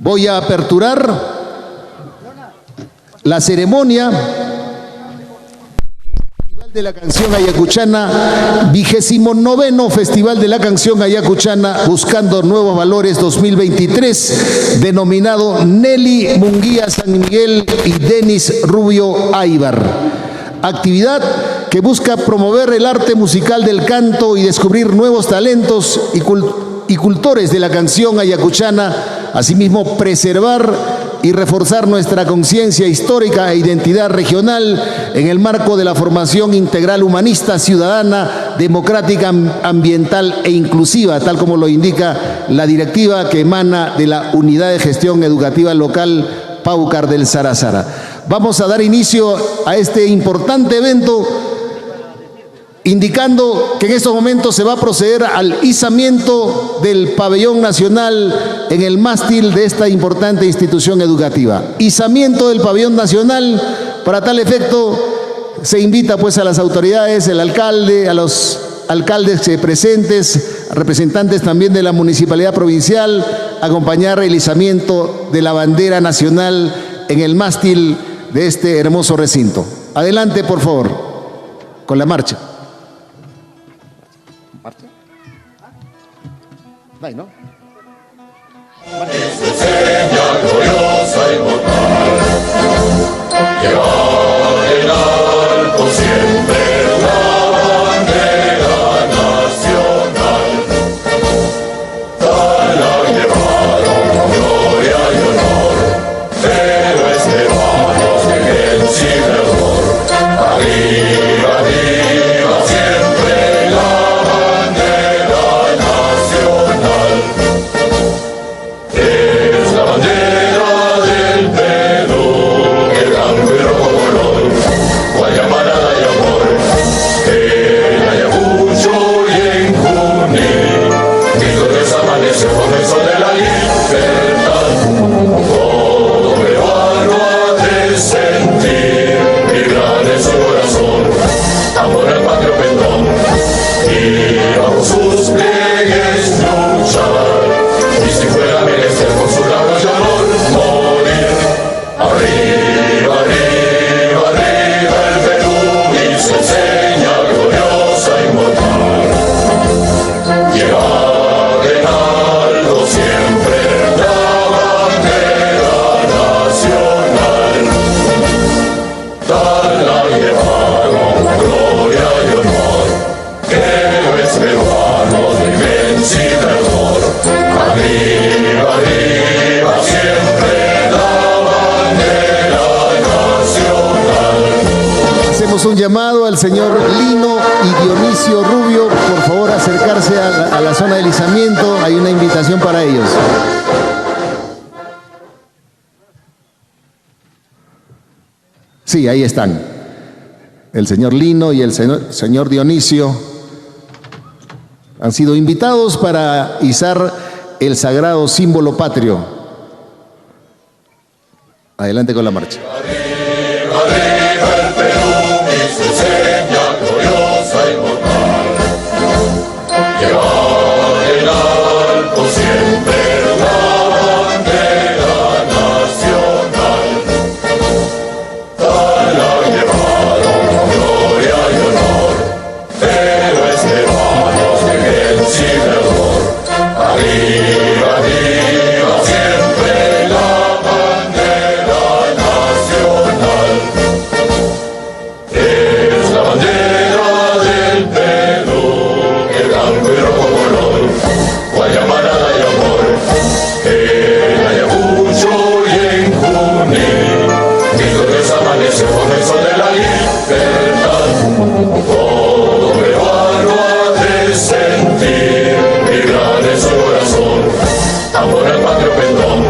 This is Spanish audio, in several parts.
Voy a aperturar la ceremonia de la canción ayacuchana, 29º Festival de la Canción Ayacuchana Buscando Nuevos Valores 2023, denominado Nelly Munguía San Miguel y Denis Rubio Aybar. Actividad que busca promover el arte musical del canto y descubrir nuevos talentos y cultores de la canción ayacuchana, asimismo preservar y reforzar nuestra conciencia histórica e identidad regional en el marco de la formación integral humanista, ciudadana, democrática, ambiental e inclusiva, tal como lo indica la directiva que emana de la Unidad de Gestión Educativa Local Paucar del Sarazara. Vamos a dar inicio a este importante evento, indicando que en estos momentos se va a proceder al izamiento del pabellón nacional en el mástil de esta importante institución educativa. Izamiento del pabellón nacional. Para tal efecto se invita pues a las autoridades, el alcalde, a los alcaldes presentes, representantes también de la municipalidad provincial, a acompañar el izamiento de la bandera nacional en el mástil de este hermoso recinto. Adelante, por favor, con la marcha. Bye, ¿no? Es seña gloriosa y mortal, lleva en alto siempre la bandera nacional. Tal la llevaron con gloria y honor, héroes peruanos de vencedor. Arriba, arriba siempre la bandera nacional. Es la bandera del Perú, que blanco y rojo color, cual llamarada de amor, en Ayacucho y en Junín, grito desamanece con el sol de la libertad. Todo peruano ha de sentir, vibrar en su corazón, amor al patrio pendón, y bajo sus pliegues luchar. Y si fuera merecer por su labor y honor morir. Arriba, arriba, arriba el Perú y su enseña gloriosa e inmortal. Lleva en alto siempre la bandera nacional. Tal la llevaron con gloria y honor, héroes peruanos de vencedor. Arriba, arriba, siempre la bandera nacional. Hacemos un llamado al señor Lino y Dionisio Rubio, por favor acercarse a la zona del izamiento, hay una invitación para ellos. Sí, ahí están. El señor Lino y el señor Dionisio han sido invitados para izar el sagrado símbolo patrio. Adelante con la marcha. Arriba, arriba el Perú y su seña gloriosa y mortal. Lleva en alto siempre la bandera nacional. Tal la llevaron con gloria y honor, héroes peruanos de vencedor. Arriba, arriba, siempre la bandera nacional. Es la bandera del Perú, que blanco y rojo color, cual llamarada de amor, en Ayacucho y en Junín, grito desamanece con el sol de la libertad. Todo peruano ha de sentir, vibrar en su corazón, amor al patrio pendón,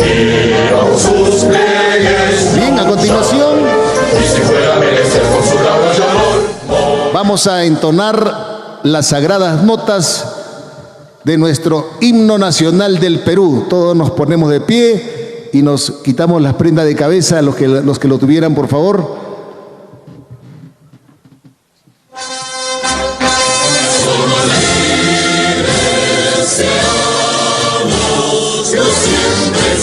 y bajo sus pliegues. Bien, a continuación Y si fuera merecer por su labor y honor, vamos a entonar las sagradas notas de nuestro himno nacional del Perú. Todos nos ponemos de pie y nos quitamos las prendas de cabeza, los que lo tuvieran, por favor. seamos siempre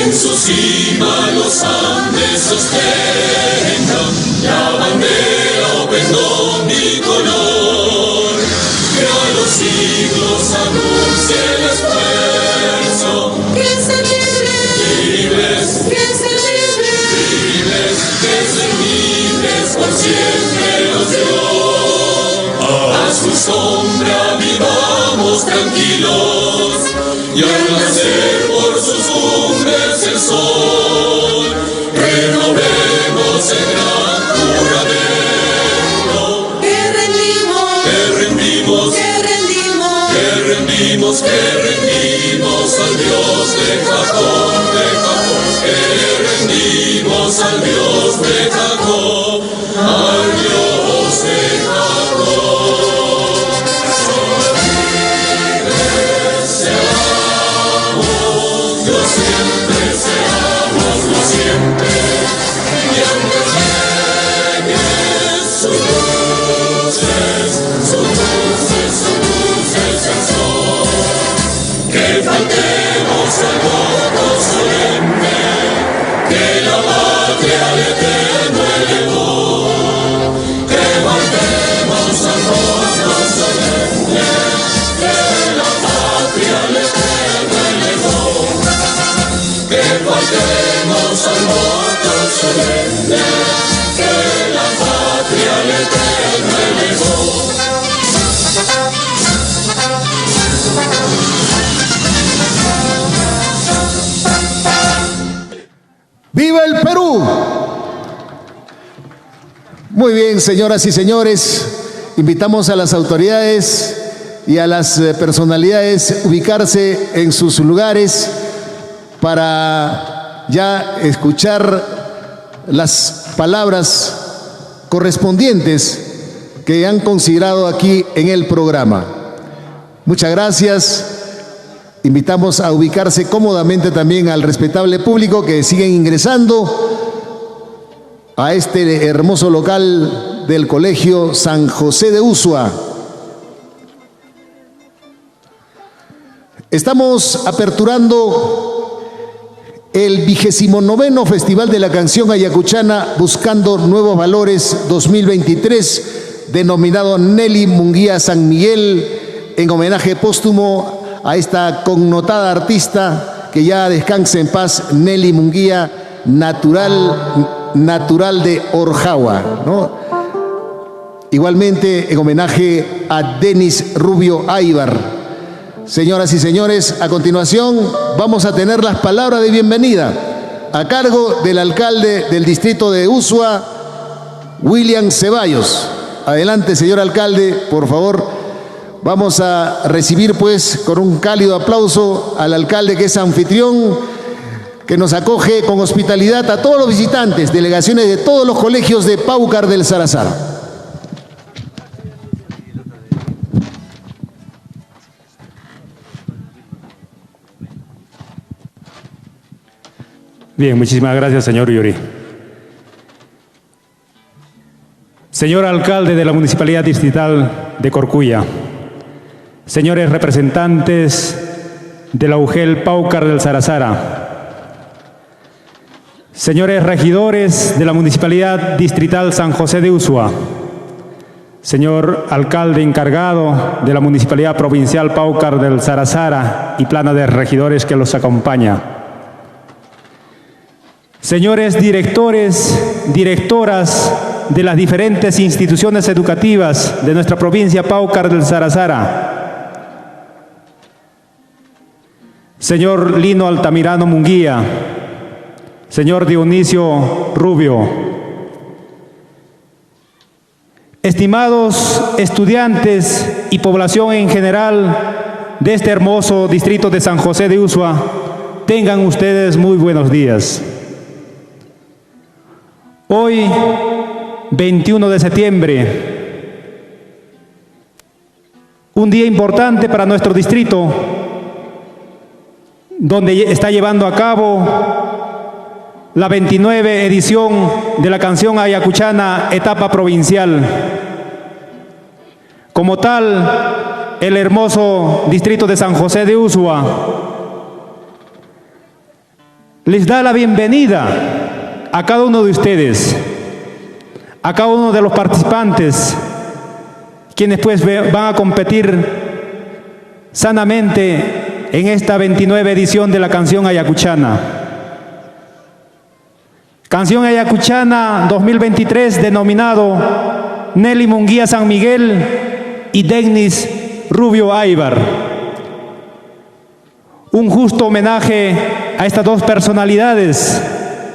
en su cima los Andes sostengan la bandera o pendón bicolor, que a los siglos anuncie el esfuerzo. Que se Libres, que se libres, que ser libres por siempre nos dio. A su sombra vivamos tranquilos, y al nacer por sus cumbres el sol, renovemos el gran juramento. que rendimos, Que rendimos, que rendimos, que rendimos, que rendimos al Dios de Jacob, que rendimos al Dios de Jacob, al Dios de Jacob. Dios siempre seamos, Dios siempre, y aunque lleguen sus luces, sus luces, sus luces al sol, que faltemos al voto solemne, que la patria al eterno elevó, que faltemos al voto solemne, que la patria al eterno elevó, que faltemos al voto solemne, que la patria al eterno elevó. ¡Viva el Perú! Muy bien, señoras y señores, invitamos a las autoridades y a las personalidades a ubicarse en sus lugares para ya escuchar las palabras correspondientes que han considerado aquí en el programa. Muchas gracias. Invitamos a ubicarse cómodamente también al respetable público que siguen ingresando a este hermoso local del Colegio San José de Usua. Estamos aperturando el 29º Festival de la Canción Ayacuchana Buscando Nuevos Valores 2023, denominado Nelly Munguía San Miguel, en homenaje póstumo a esta connotada artista que ya descanse en paz, Nelly Munguía, natural de Orjahua, ¿no? Igualmente en homenaje a Denis Rubio Aybar. Señoras y señores, a continuación vamos a tener las palabras de bienvenida a cargo del alcalde del distrito de Usua, William Ceballos. Adelante, señor alcalde, por favor. Vamos a recibir pues con un cálido aplauso al alcalde, que es anfitrión, que nos acoge con hospitalidad a todos los visitantes, delegaciones de todos los colegios de Paucar del Sarazara. Bien, muchísimas gracias, señor Yuri. Señor alcalde de la Municipalidad Distrital de Corcuya, señores representantes de la UGEL Paucar del Sarazara, señores regidores de la Municipalidad Distrital San José de Usua, señor alcalde encargado de la Municipalidad Provincial Paucar del Sarazara y plana de regidores que los acompaña, señores directores, directoras de las diferentes instituciones educativas de nuestra provincia Paucar del Sarazara, señor Lino Altamirano Munguía, señor Dionisio Rubio, estimados estudiantes y población en general de este hermoso distrito de San José de Usua, tengan ustedes muy buenos días. Hoy, 21 de septiembre, un día importante para nuestro distrito, donde está llevando a cabo la 29 edición de la Canción Ayacuchana, etapa provincial. Como tal, el hermoso distrito de San José de Usua les da la bienvenida a cada uno de ustedes, a cada uno de los participantes, quienes pues van a competir sanamente en esta 29 edición de la canción ayacuchana. Canción ayacuchana 2023 denominado Nelly Munguía San Miguel y Dennis Rubio Aybar. Un justo homenaje a estas dos personalidades,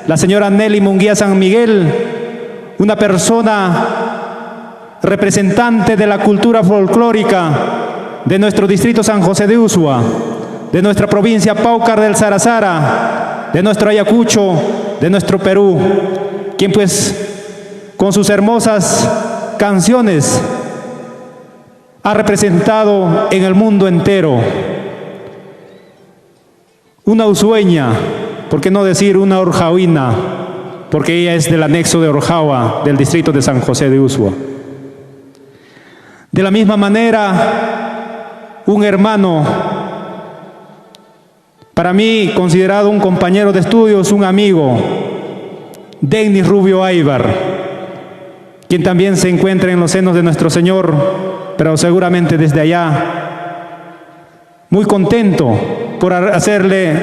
la señora Nelly Munguía San Miguel, una persona representante de la cultura folclórica de nuestro distrito San José de Usua, de nuestra provincia Paucar del Sarasara, de nuestro Ayacucho, de nuestro Perú, quien pues con sus hermosas canciones ha representado en el mundo entero. Una usueña, por qué no decir una orjauina, porque ella es del anexo de Orjahua, del distrito de San José de Usua. De la misma manera, un hermano, para mí considerado un compañero de estudios, un amigo, Dennis Rubio Aybar, quien también se encuentra en los senos de nuestro Señor, pero seguramente desde allá, muy contento por hacerle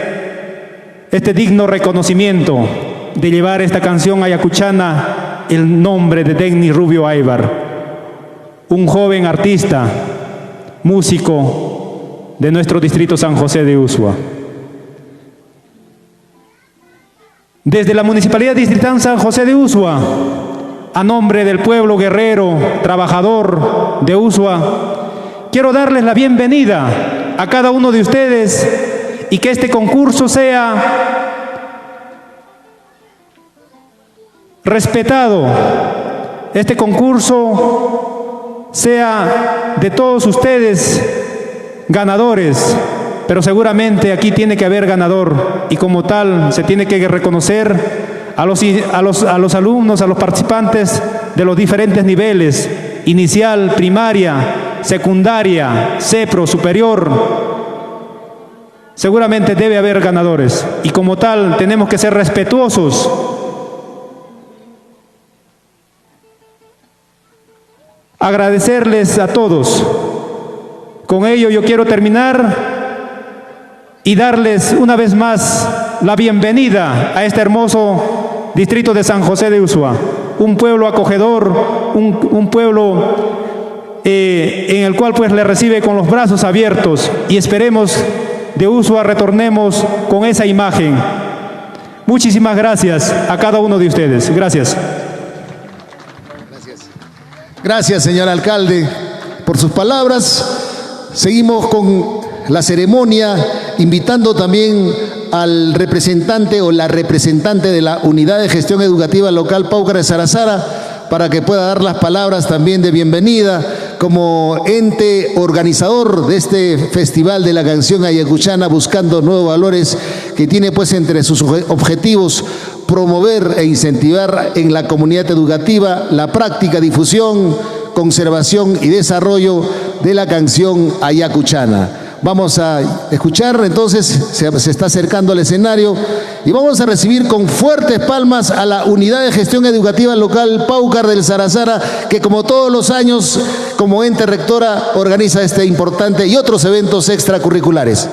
este digno reconocimiento de llevar esta canción ayacuchana el nombre de Dennis Rubio Aybar, un joven artista, músico de nuestro distrito San José de Usua. Desde la Municipalidad Distrital San José de Usua, a nombre del pueblo guerrero, trabajador de Usua, quiero darles la bienvenida a cada uno de ustedes y que este concurso sea respetado, este concurso sea de todos ustedes ganadores, pero seguramente aquí tiene que haber ganador y como tal se tiene que reconocer a los alumnos, a los participantes de los diferentes niveles, inicial, primaria, secundaria, CEPRO, superior. Seguramente debe haber ganadores y como tal tenemos que ser respetuosos. Agradecerles a todos. Con ello yo quiero terminar y darles una vez más la bienvenida a este hermoso distrito de San José de Usua, un pueblo acogedor, un pueblo en el cual pues le recibe con los brazos abiertos y esperemos de Usua retornemos con esa imagen. Muchísimas gracias a cada uno de ustedes. Gracias. Gracias, señor alcalde, por sus palabras. Seguimos con la ceremonia, invitando también al representante o la representante de la Unidad de Gestión Educativa Local Paucar de Sarasara para que pueda dar las palabras también de bienvenida como ente organizador de este Festival de la Canción Ayacuchana, buscando nuevos valores, que tiene pues entre sus objetivos promover e incentivar en la comunidad educativa la práctica, difusión, conservación y desarrollo de la canción ayacuchana. Vamos a escuchar, entonces se está acercando al escenario y vamos a recibir con fuertes palmas a la Unidad de Gestión Educativa Local Paucar del Sarasara, que como todos los años, como ente rectora, organiza este importante y otros eventos extracurriculares.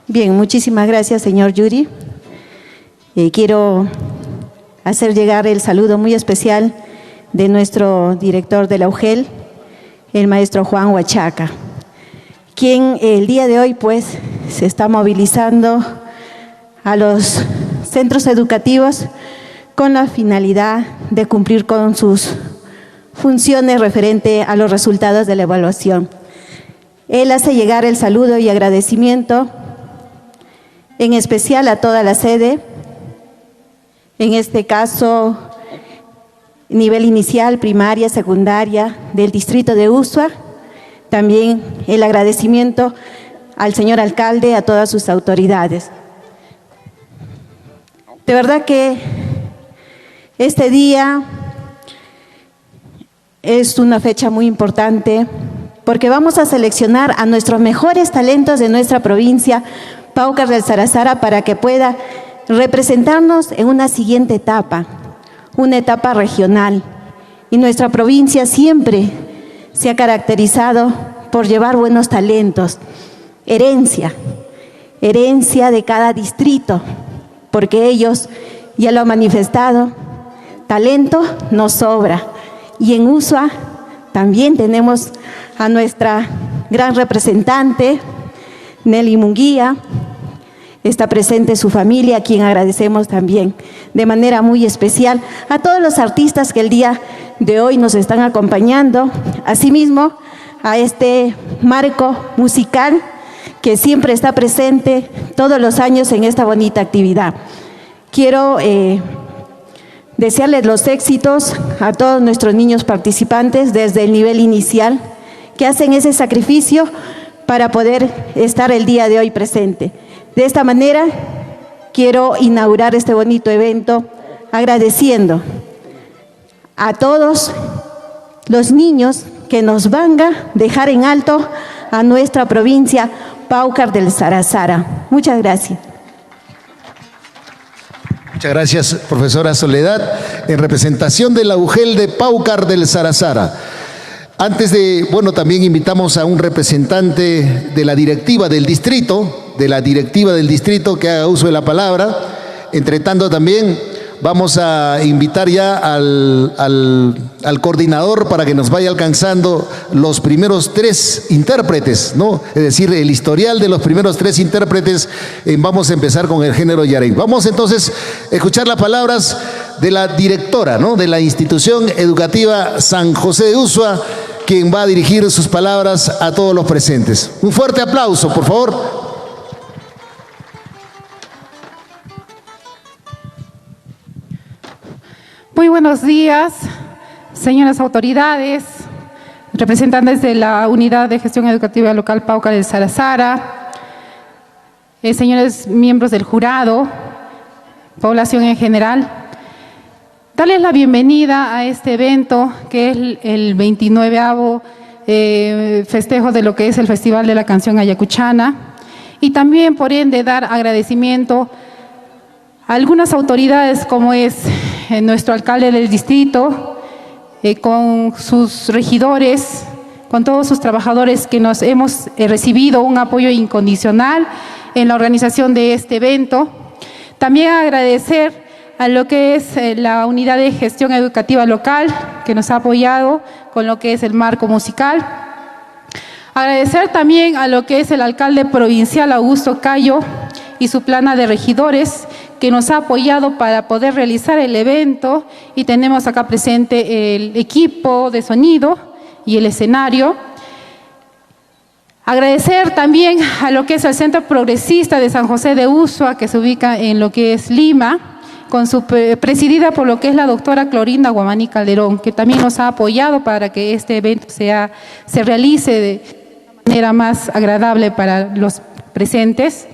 Bien, muchísimas gracias, señor Yuri. Quiero hacer llegar el saludo muy especial de nuestro director de la UGEL, el maestro Juan Huachaca, quien el día de hoy pues se está movilizando a los centros educativos con la finalidad de cumplir con sus funciones referente a los resultados de la evaluación. Él hace llegar el saludo y agradecimiento en especial a toda la sede, en este caso nivel inicial, primaria, secundaria del distrito de Usua. También el agradecimiento al señor alcalde, a todas sus autoridades. De verdad que este día es una fecha muy importante porque vamos a seleccionar a nuestros mejores talentos de nuestra provincia, Paucar del Sarazara, para que pueda representarnos en una siguiente etapa, una etapa regional. Y nuestra provincia siempre se ha caracterizado por llevar buenos talentos, herencia de cada distrito, porque ellos ya lo han manifestado, talento nos sobra. Y en Usua también tenemos a nuestra gran representante, Nelly Munguía. Está presente su familia, a quien agradecemos también de manera muy especial, a todos los artistas que el día de hoy nos están acompañando, asimismo a este marco musical que siempre está presente todos los años en esta bonita actividad. Quiero desearles los éxitos a todos nuestros niños participantes desde el nivel inicial, que hacen ese sacrificio para poder estar el día de hoy presente. De esta manera, quiero inaugurar este bonito evento agradeciendo a todos los niños que nos van a dejar en alto a nuestra provincia Paucar del Sarazara. Muchas gracias. Muchas gracias, profesora Soledad, en representación de la UGEL de Paucar del Sarazara. Antes de, también invitamos a un representante de la directiva del distrito, que haga uso de la palabra. Entre tanto también vamos a invitar ya al coordinador para que nos vaya alcanzando los primeros 3 intérpretes, ¿no? Es decir, el historial de los primeros 3 intérpretes. Vamos a empezar con el género Yarey. Vamos entonces a escuchar las palabras de la directora, ¿no?, de la institución educativa San José de Usua, quien va a dirigir sus palabras a todos los presentes. Un fuerte aplauso, por favor. Muy buenos días, señoras autoridades, representantes de la Unidad de Gestión Educativa Local Paucar del Sarazara, señores miembros del jurado, población en general. Darles la bienvenida a este evento que es el 29º festejo de lo que es el Festival de la Canción Ayacuchana, y también por ende dar agradecimiento a algunas autoridades como es nuestro alcalde del distrito, con sus regidores, con todos sus trabajadores que nos hemos recibido un apoyo incondicional en la organización de este evento. También agradecer a lo que es la Unidad de Gestión Educativa Local, que nos ha apoyado con lo que es el marco musical. Agradecer también a lo que es el alcalde provincial, Augusto Cayo, y su plana de regidores, que nos ha apoyado para poder realizar el evento, y tenemos acá presente el equipo de sonido y el escenario. Agradecer también a lo que es el Centro Progresista de San José de Usua, que se ubica en lo que es Lima, presidida por lo que es la doctora Clorinda Guamaní Calderón, que también nos ha apoyado para que este evento se realice de manera más agradable para los presentes.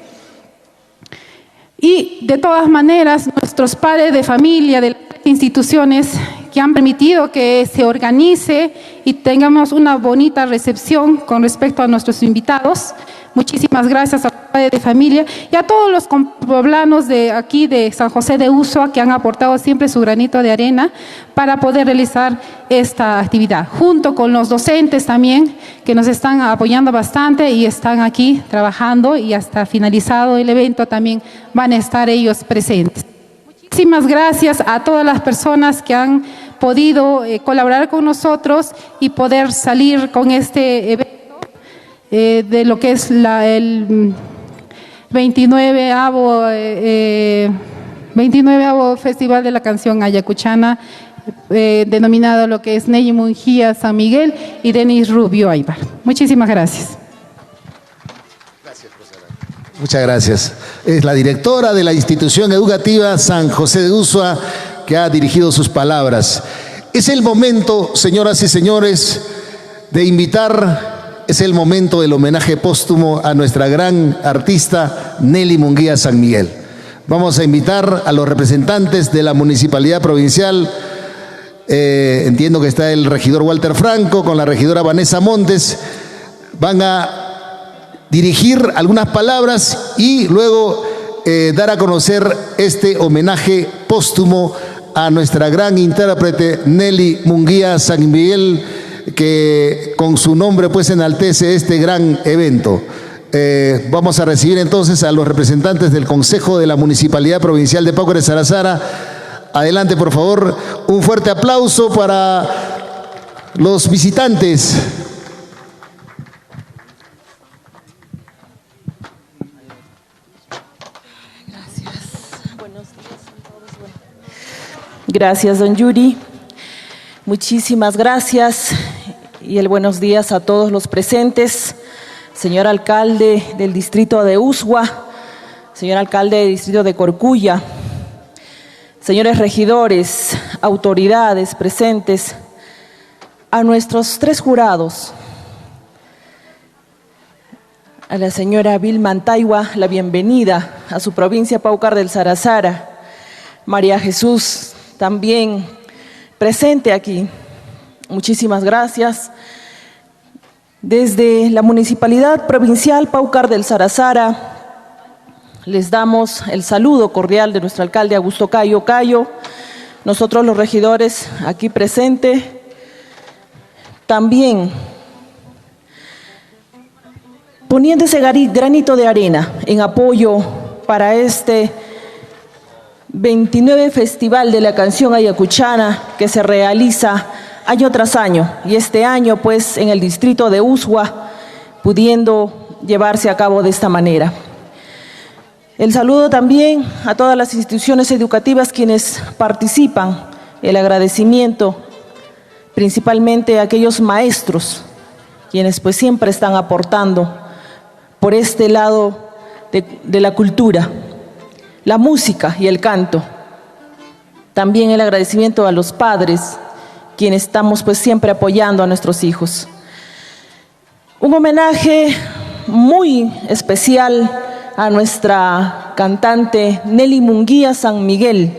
Y de todas maneras, nuestros padres de familia de las instituciones que han permitido que se organice y tengamos una bonita recepción con respecto a nuestros invitados. Muchísimas gracias a los padres de familia y a todos los poblanos de aquí de San José de Usua que han aportado siempre su granito de arena para poder realizar esta actividad, junto con los docentes también que nos están apoyando bastante y están aquí trabajando, y hasta finalizado el evento también van a estar ellos presentes. Muchísimas gracias a todas las personas que han podido colaborar con nosotros y poder salir con este evento de lo que es el 29º Festival de la Canción Ayacuchana, denominado lo que es Nelly Munguía San Miguel y Denis Rubio Aybar. Muchísimas gracias. Muchas gracias. Es la directora de la institución educativa San José de Usua que ha dirigido sus palabras. Es el momento, señoras y señores, de invitar, es el momento del homenaje póstumo a nuestra gran artista Nelly Munguía San Miguel. Vamos a invitar a los representantes de la Municipalidad Provincial entiendo que está el regidor Walter Franco con la regidora Vanessa Montes. Van a dirigir algunas palabras y luego dar a conocer este homenaje póstumo a nuestra gran intérprete Nelly Munguía San Miguel, que con su nombre pues enaltece este gran evento. Vamos a recibir entonces a los representantes del Consejo de la Municipalidad Provincial de Paucar de Sarasara. Adelante, por favor, un fuerte aplauso para los visitantes. Gracias, don Yuri. Muchísimas gracias y el buenos días a todos los presentes. Señor alcalde del distrito de Ushua, señor alcalde del distrito de Corcuya, señores regidores, autoridades presentes, a nuestros 3 jurados, a la señora Vilma Antaiwa, la bienvenida a su provincia Paucar del Sarasara, María Jesús, también presente aquí. Muchísimas gracias. Desde la Municipalidad Provincial Paucar del Sarasara les damos el saludo cordial de nuestro alcalde Augusto Cayo Cayo, nosotros los regidores aquí presentes, también poniendo ese granito de arena en apoyo para este 29 Festival de la Canción Ayacuchana que se realiza año tras año, y este año pues en el distrito de Ushua pudiendo llevarse a cabo de esta manera. El saludo también a todas las instituciones educativas quienes participan, el agradecimiento principalmente a aquellos maestros quienes pues siempre están aportando por este lado de la cultura, la música y el canto. También el agradecimiento a los padres, quienes estamos pues siempre apoyando a nuestros hijos. Un homenaje muy especial a nuestra cantante Nelly Munguía San Miguel.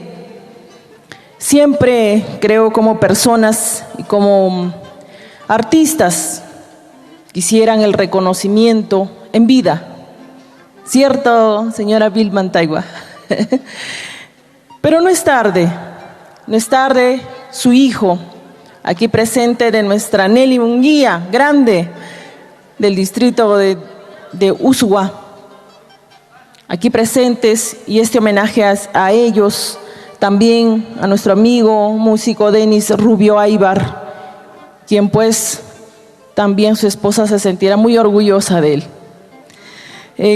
Siempre creo como personas y como artistas quisieran el reconocimiento en vida. ¿Cierto, señora Vilma Antaiwa? Pero no es tarde, su hijo, aquí presente de nuestra Nelly Munguía, grande, del distrito de Ushua, aquí presentes, y este homenaje a ellos, también a nuestro amigo músico Denis Rubio Aybar, quien pues también su esposa se sentirá muy orgullosa de él.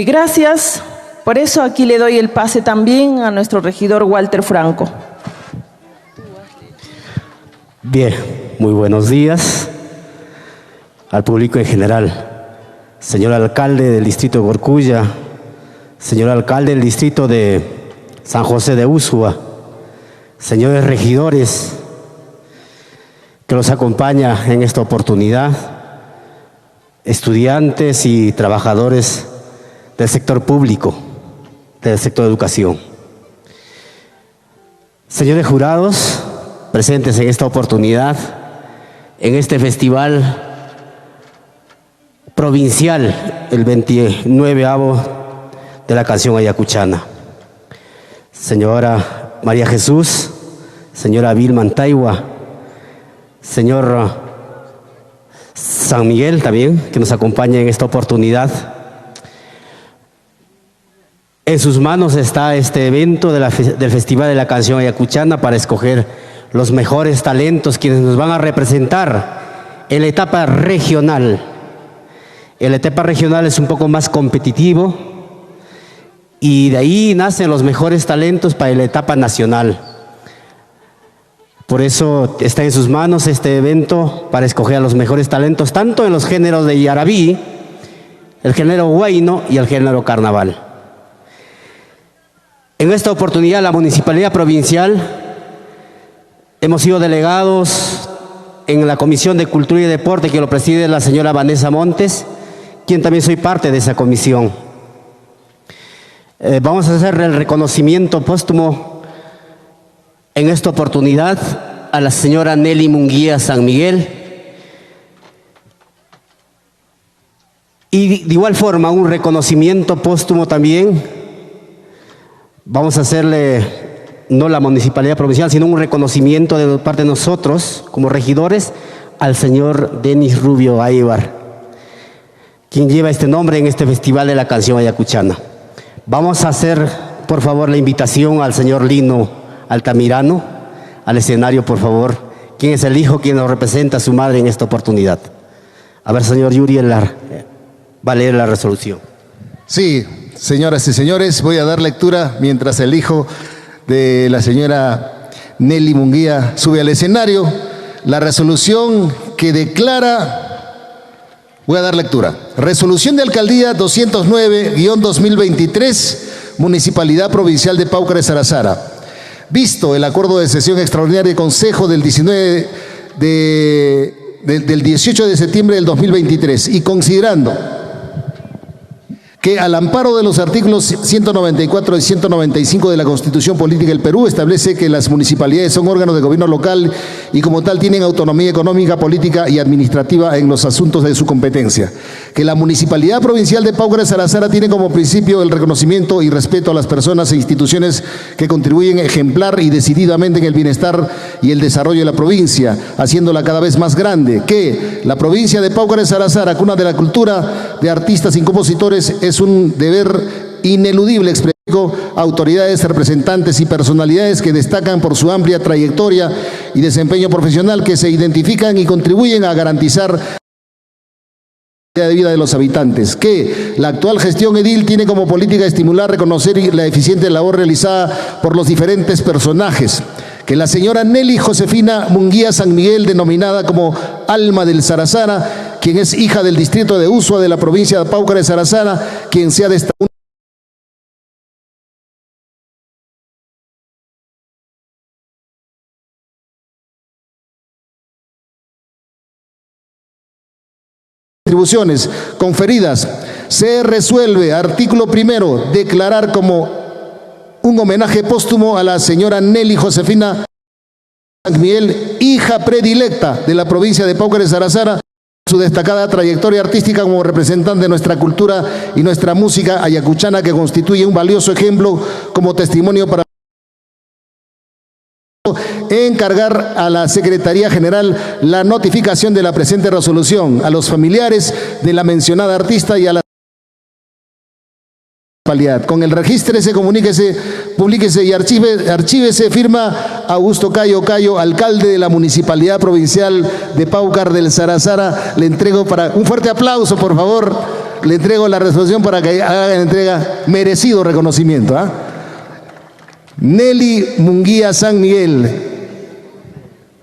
Gracias, por eso aquí le doy el pase también a nuestro regidor Walter Franco. Bien, muy buenos días al público en general. Señor alcalde del distrito de Corcuya, señor alcalde del distrito de San José de Ushua, señores regidores que los acompaña en esta oportunidad, estudiantes y trabajadores del sector público, del sector de educación. Señores jurados presentes en esta oportunidad, en este festival provincial, el 29º de la canción ayacuchana. Señora María Jesús, señora Vilma Antaiwa, señor San Miguel también, que nos acompaña en esta oportunidad. En sus manos está este evento del Festival de la Canción Ayacuchana para escoger los mejores talentos quienes nos van a representar en la etapa regional. En la etapa regional es un poco más competitivo y de ahí nacen los mejores talentos para la etapa nacional. Por eso está en sus manos este evento para escoger a los mejores talentos, tanto en los géneros de Yarabí, el género huayno y el género carnaval. En esta oportunidad, la Municipalidad Provincial hemos sido delegados en la Comisión de Cultura y Deporte, que lo preside la señora Vanessa Montes, quien también soy parte de esa comisión. Vamos a hacer el reconocimiento póstumo en esta oportunidad a la señora Nelly Munguía San Miguel. Y de igual forma, un reconocimiento póstumo también. Vamos a hacerle, no la Municipalidad Provincial, sino un reconocimiento de parte de nosotros, como regidores, al señor Denis Rubio Aybar, quien lleva este nombre en este Festival de la Canción Ayacuchana. Vamos a hacer, por favor, la invitación al señor Lino Altamirano, al escenario, por favor. ¿Quién es el hijo quien nos representa a su madre en esta oportunidad? A ver, señor Yuri, va a leer la resolución. Sí, señoras y señores, voy a dar lectura mientras el hijo de la señora Nelly Munguía sube al escenario. La resolución que declara, voy a dar lectura. Resolución de Alcaldía 209-2023, Municipalidad Provincial de Paucar de Sarazara. Visto el acuerdo de sesión extraordinaria de Consejo del 18 de septiembre del 2023 y considerando que al amparo de los artículos 194 y 195 de la Constitución Política del Perú establece que las municipalidades son órganos de gobierno local y como tal tienen autonomía económica, política y administrativa en los asuntos de su competencia. Que la Municipalidad Provincial de Paucar de Sarazara tiene como principio el reconocimiento y respeto a las personas e instituciones que contribuyen ejemplar y decididamente en el bienestar y el desarrollo de la provincia, haciéndola cada vez más grande. Que la provincia de Paucar de Sarazara, cuna de la cultura de artistas y compositores, es un deber ineludible expresar a autoridades, representantes y personalidades que destacan por su amplia trayectoria y desempeño profesional, que se identifican y contribuyen a garantizar la calidad de vida de los habitantes. Que la actual gestión edil tiene como política estimular, reconocer la eficiente labor realizada por los diferentes personajes. Que la señora Nelly Josefina Munguía San Miguel, denominada como Alma del Sarazara, quien es hija del distrito de Usua de la provincia de Paucar de Sarazara, quien se ha destacado atribuciones conferidas, se resuelve, artículo primero, declarar como un homenaje póstumo a la señora Nelly Josefina San Miguel, hija predilecta de la provincia de Paucar de Sarazara, su destacada trayectoria artística como representante de nuestra cultura y nuestra música ayacuchana, que constituye un valioso ejemplo como testimonio para encargar a la Secretaría General la notificación de la presente resolución a los familiares de la mencionada artista y a la con el regístrese, comuníquese, publíquese y archívese, firma Augusto Cayo Cayo, alcalde de la Municipalidad Provincial de Paucar del Sarazara. Le entrego un fuerte aplauso, por favor, le entrego la resolución para que haga entrega, merecido reconocimiento. Nelly Munguía San Miguel.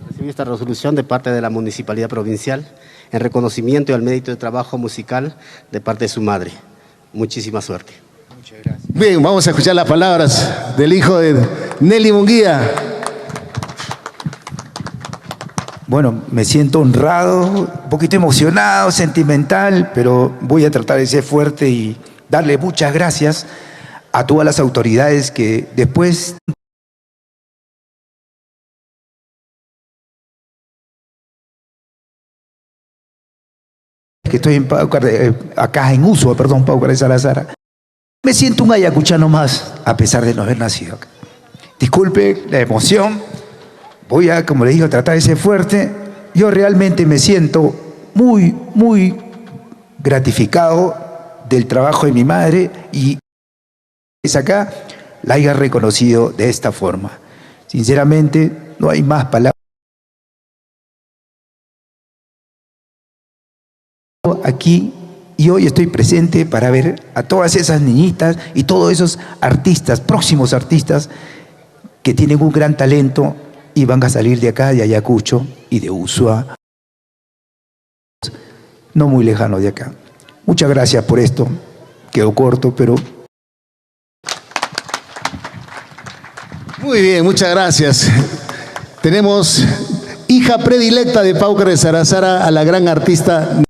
Recibí esta resolución de parte de la Municipalidad Provincial en reconocimiento al mérito de trabajo musical de parte de su madre. Muchísima suerte. Bien, vamos a escuchar las palabras del hijo de Nelly Munguía. Bueno, me siento honrado, un poquito emocionado, sentimental, pero voy a tratar de ser fuerte y darle muchas gracias a todas las autoridades que después que estoy en Paucar, acá en Usua, Paucar de Sarazara. Me siento un ayacuchano más, a pesar de no haber nacido acá. Disculpe la emoción, voy a, como le digo, tratar de ser fuerte. Yo realmente me siento muy, muy gratificado del trabajo de mi madre y es acá la haya reconocido de esta forma. Sinceramente, no hay más palabras. Aquí y hoy estoy presente para ver a todas esas niñitas y todos esos artistas, próximos artistas, que tienen un gran talento y van a salir de acá, de Ayacucho y de Usua, no muy lejano de acá. Muchas gracias por esto. Quedó corto, pero... Muy bien, muchas gracias. Tenemos hija predilecta de Paucar de Sarazara a la gran artista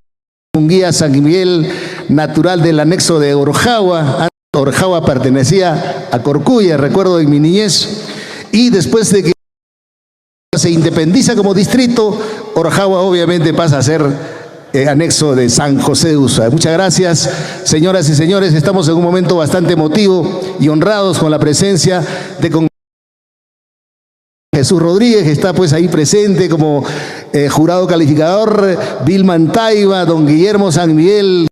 Munguía San Miguel, natural del anexo de Orjagua. Orjagua pertenecía a Corcuya, recuerdo en mi niñez. Y después de que se independiza como distrito, Orjagua obviamente pasa a ser anexo de San José de Ushuaia. Muchas gracias, señoras y señores. Estamos en un momento bastante emotivo y honrados con la presencia de Jesús Rodríguez, que está pues ahí presente como jurado calificador, Vilman Taiba, don Guillermo San Miguel,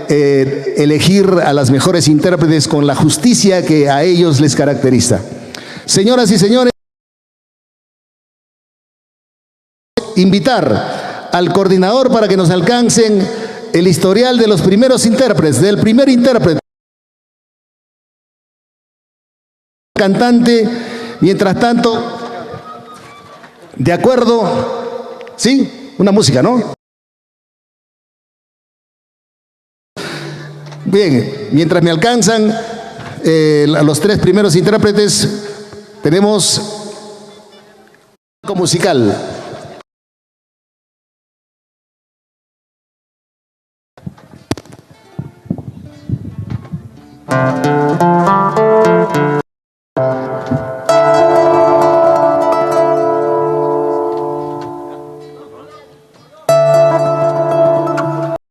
elegir a las mejores intérpretes con la justicia que a ellos les caracteriza. Señoras y señores, invitar al coordinador para que nos alcancen el historial de los primeros intérpretes, del primer intérprete, cantante. Mientras tanto, de acuerdo, ¿sí? Una música, ¿no? Bien, mientras me alcanzan los tres primeros intérpretes, tenemos musical.